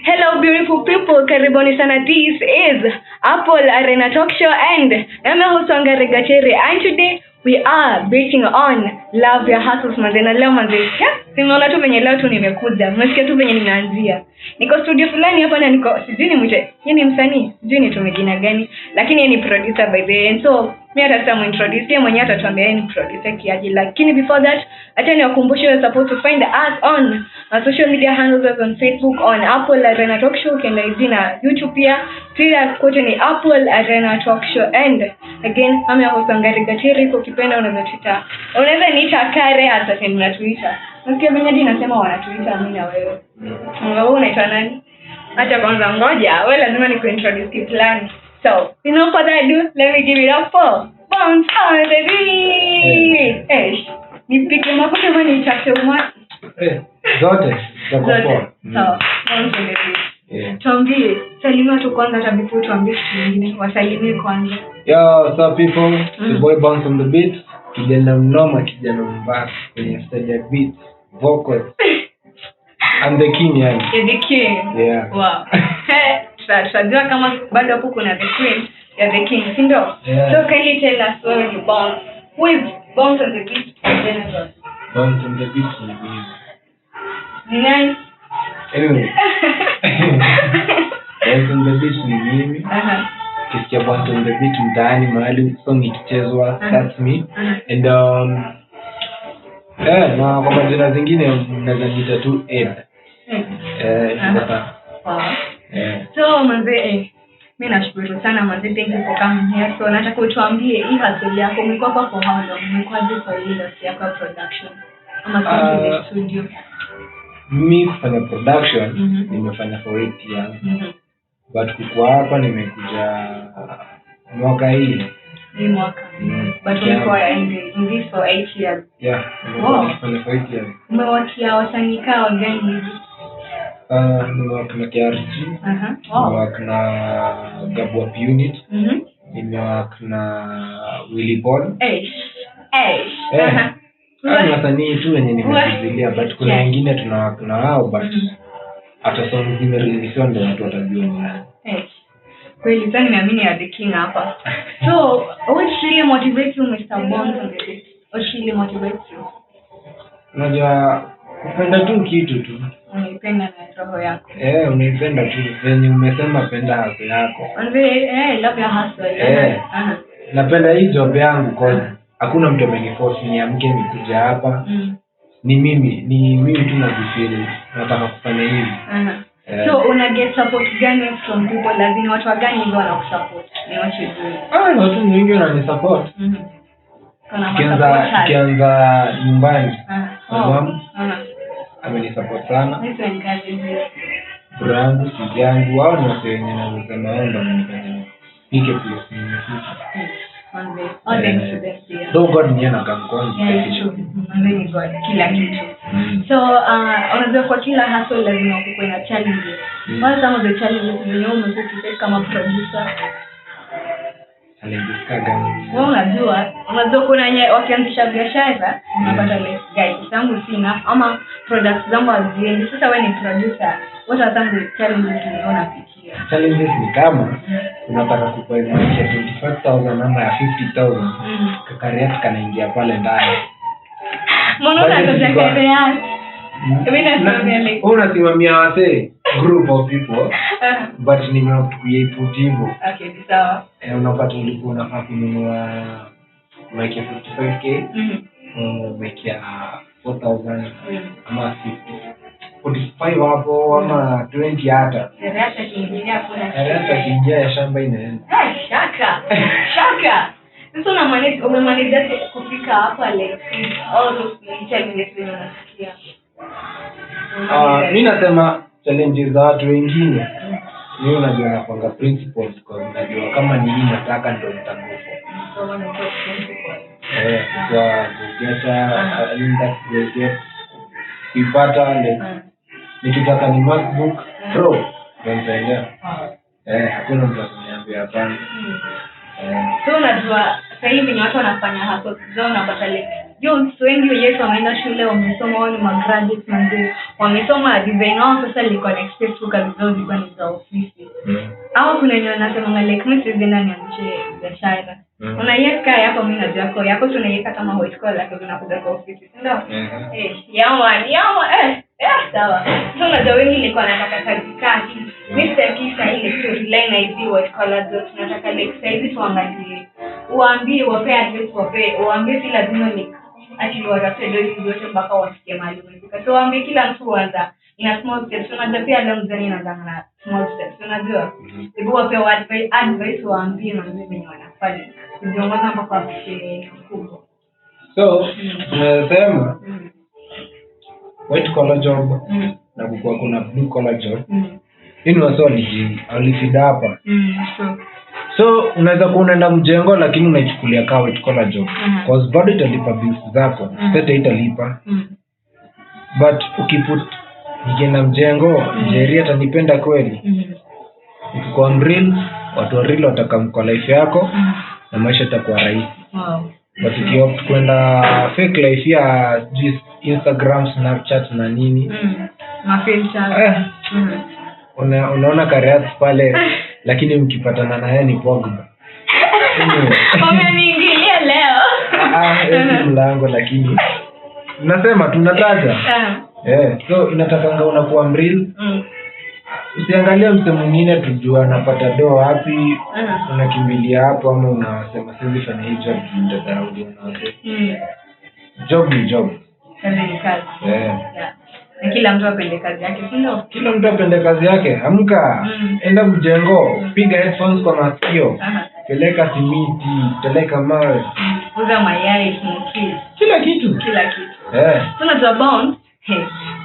Hello beautiful people, karibuni sana. This is Apple Arena Talk Show and I'm your host Wangari Gacheri, and today we are betting on love your hustles manzena. Leo manzena nimeona tu venye leo tu nimekuja, mmesikia tu venye nimeanzia. Niko studio fulani hapa na niko sijui ni mche, yeye ni msanii, sijui ni tumegina gani, lakini yeye ni producer by the way. So mimi atasema introduce yeye mwenyewe, atatuambia yeye ni producer kiaje. Lakini before that, acha niwakumbushe you're supposed to find us on social media handles on Facebook on Apple Arena Talk Show, kenda hizi na YouTube pia. Twitter kote ni Apple Arena Talk Show. And again, I'm your host Wangari Gacheri. Kwa kipenda unaweza Twitter, unaweza niita Kare hata sasa na Twitter. Nasikia venye hadi nasema wanatuita mimi na wewe. Wewe unaitwa nani? Acha kwanza ngoja, wewe lazima nikuintroduce kiplani. So, without further ado, let me give it up for Bounce on the beat. Nipike makofi kama ni chakche umwa. Zote. So, Bounce on the beat. Tuambie, salimia tu kwanza hata before tuambie kitu kingine. Wasalimie kwanza. Yo, what's up people? The boy Bounce on the beat. Kijana mnoma, kijana mbaya kwenye stage ya beat, vocals. I'm the king yani. You're the king. Yeah. Wow. Tunajua kama bado hapo kuna the queen, you're the king, si ndio? Yeah. So can you tell us where you born? Who is Bounce on the beat? Bounce on the beat ni mimi. Nani? Anyway. Bounce on the beat ni mimi. Kisikia Bounce on the beat mtaani mahali song ikichezwa, that's me. And na kwa majina zingine mnaweza niita tu Ed. So manze, mimi nashukuru sana manze, thank you for coming here. So nataka utuambie hii hustle yako umekuwa kwa for how long? Umekuwa kwa ile industry yako production ama kwa studio? Mimi kufanya production nimefanya for 8 years. But kukua hapa nimekuja mwaka hii. Ni mwaka. But umekuwa in this for 8 years. Yeah, nimefanya for 8 years. Umewakia wasanii kao gani hivi? Nimewaka na KRG. Nimewaka na Gabu Up Unit. Nimewaka na Willy Paul. Ni wasanii tu wenye nimezilia, but kuna wengine tunawaka na wao, but hata songs zimerelease ndio watu watajua ni nani. Kweli sana nimeamini ya the king hapa. So, what really motivates you Mr. Bounce on the beat? What really motivates you? Unajua kupenda tu kitu tu. Unaipenda na roho yako. Unaipenda tu venye umesema penda hustle yako. Love your hustle. Napenda hii job yangu cause hakuna mtu ameniforce niamke nikuja hapa. Ni mimi tu najifeel nataka kufanya hivi. So una get support gani from people? Lazima watu gani ndio wanakusupport? Ni watu gani? Watu wengi wananisupport. Kianza nyumbani. Mama amenisupport sana. Hizo ni kazi nzuri. Brangu, sijangu, wao ni watu wenye wanasema naomba nifanye. Pike plus nimefika. So God ni anakamkoni. Mimi God kila kitu. So unajua kwa kila hustle lazima kuwe na challenges. What are some of the challenges you umekuwa kama producer? Challenges gani? Wewe unajua kuna wakianzisha biashara unapata less guys. Zangu sina ama products zangu haziendi. Sasa wewe ni producer. What are some of the challenges unapitia? Challenges ni kama unataka kupa invest ya 25,000 ama ya 50,000. Kakari yako kanaingia pale ndani. Mbona unataka unasimamia wase group of people but nimekuiput hivyo. Okay, sawa. Unapata ulikuwa unafaa kununua like 55k make ya 4,000 ama 45 hapo ama 20 hata. Kiingia ya shamba inaenda. Shaka. Sasa umemaliza kufika hapa leo. Mimi nasema challenges za watu wengine. Mimi unajua napanga principles kwa unajua kama ni mimi nataka ndio nitakufa. Kwa kugeta index get kuipata nikitaka ni MacBook Pro ndio nitaendea. Hakuna mtu ananiambia hapana. So unajua sasa hivi ni watu wanafanya hapo zao unapata like youth wengi yetu wameenda shule wamesoma wao ni graduates manzi wamesoma design wao sasa liko na expect tu kazi zao ziko ni za ofisi. Au kuna wenye wanasema like mimi siwezi ndani ya biashara. Unaiweka hapo mimi najua yako tunaiweka kama white collar lakini unakuja kwa ofisi ndio? Sawa. So unajua wengi nilikuwa nataka kazi Mr. Kisa ile storyline na hizi white collar zote tunataka like saizi tuangalie uambie wape address uambie si lazima ni ati watafute hizo zote mpaka wasikie mahali umefika. So uambie kila mtu kwanza ina small steps. Unajua pia leo mzani inaanza na small steps. Unajua hebu wape advice waambie mambo venye wanafanya kujiongoza mpaka wafikie kubwa. So tunasema white collar job na kukua kuna blue collar job. Hii wasoni alifida hapa. So unaweza kuwa unaenda mjengo lakini unaichukulia kama white collar job. Cause bado italipa bills zako. Sasa italipa. But ukiput nikienda mjengo, Jerry atanipenda kweli. Ukikuwa real, watu real watakamko life yako na maisha yatakuwa rahisi. But ukiopt kwenda fake life ya Instagram, Snapchat na nini? Mafilter. Unaona careers pale lakini mkipatana naye ni Pogba. Umeniingilia leo. Mlango lakini nasema tunataja. So inatakanga unakuwa mreal. Usiangalie mtu mwingine tujua anapata do wapi, unakimbilia hapo ama unasema siwezi fanya hii job nitadharau unaona. Job ni job. Kazi ni kazi. Na kila mtu apende kazi yake, sio? Kila mtu apende kazi yake. Amka, enda mjengo, piga headphones kwa masikio. Peleka simiti, peleka mawe. Uza mayai, smoky. Kila kitu. Tunajua bound.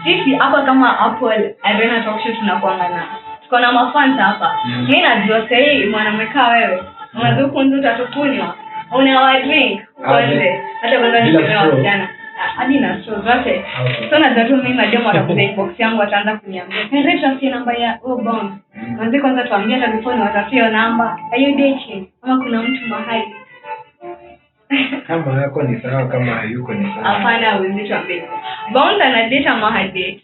Sisi hapa kama Apple Arena Talk Show tunakuangana. Tuko na mafanta hapa. Mimi najua sasa hii mwanamekaa wewe. Unajua kundu utatukunywa. Una drink kwanza. Hata kwanza nimewasiliana. Hadi na show zote. So najua tu mimi najua watakuja inbox yangu ataanza kuniambia. Pendecha si namba ya bound. Kwanza kwanza tuambie hata before watafia namba. Are you dating? Ama kuna mtu mahali? Kama yako ni sawa, kama hayuko ni sawa. Hapana, wewe tuambie. Bound ana date ama hadi?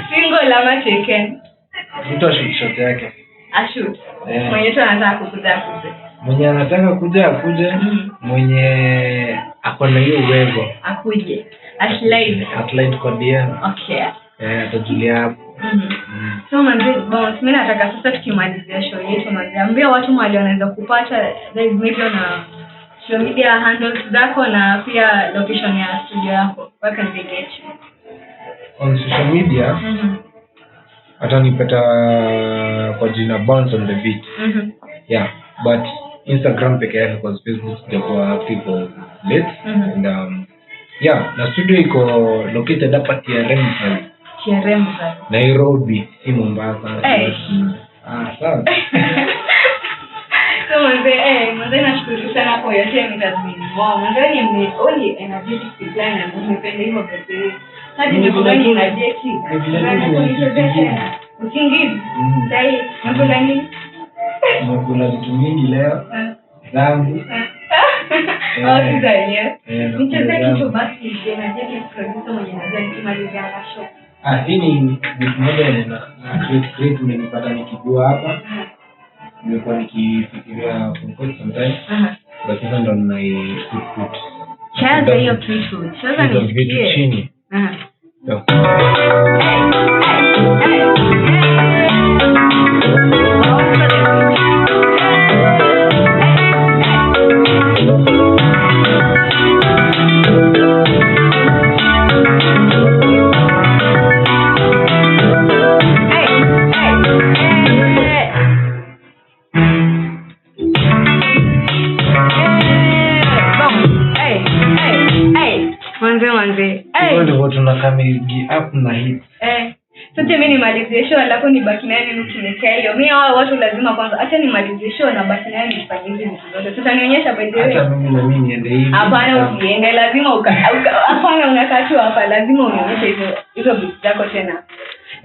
Single ama taken? Mtu shoot yake. Shoot. Mwenye tu anataka kukuja. Mwenye anataka kuja akuje, mwenye ako na hiyo uwezo akuje. Slide kwa DM. Okay. Atajulia hapo. So boss, mimi nataka sasa tukimalizia show yetu naambia watu mahali wanaweza kupata maybe na social media handles zako na pia location ya studio yako. Where can they get you? On social media? Atanipata kwa jina Bounce on the Beat. Yeah, but Instagram peke yake kwa Facebook ndio active for late. And na studio iko located hapa TRM Nairobi, si Mombasa. Sawa. So mzee nashukuru sana kwa yote mtazamini. Mzee ni only energetic decline na nimependa hivyo basi. Hadi nimekuwa ni energetic. Usingizi. Sai, nakula nini? Nakula vitu mingi leo. Zangu. Nicheze kitu basi energetic producer mwenye anajua nikimalizia na show. Hii ni vitu moja na create umenipata nikijua hapa. Nimekuwa nikifikiria for quite some time. But sasa ndo put. Chaza hiyo kitu. Chaza ni vitu chini. manze. Hivyo ndivyo tunakamigi up na hits. Sasa mimi nimalizie show alafu nibaki naye nikinekea hiyo. Mimi hao watu lazima kwanza acha nimalizie show na baki naye nifanye hizi vitu zote. Sasa nionyesha by the way. Hata mimi na mimi niende hivi. Hapana usiende, lazima hapana unakaa tu hapa, lazima unionyeshe hizo vitu zako tena.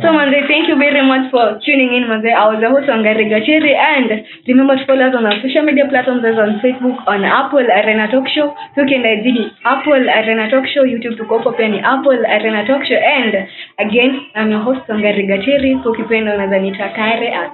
So manze, thank you very much for tuning in manze. I was the host Wangari Gacheri, and remember to follow us on our social media platforms as on Facebook on Apple Arena Talk Show. So ukienda zidi Apple Arena Talk Show, YouTube tuko hapo pia ni Apple Arena Talk Show, and again I'm your host Wangari Gacheri. So ukipenda unaweza nitakare at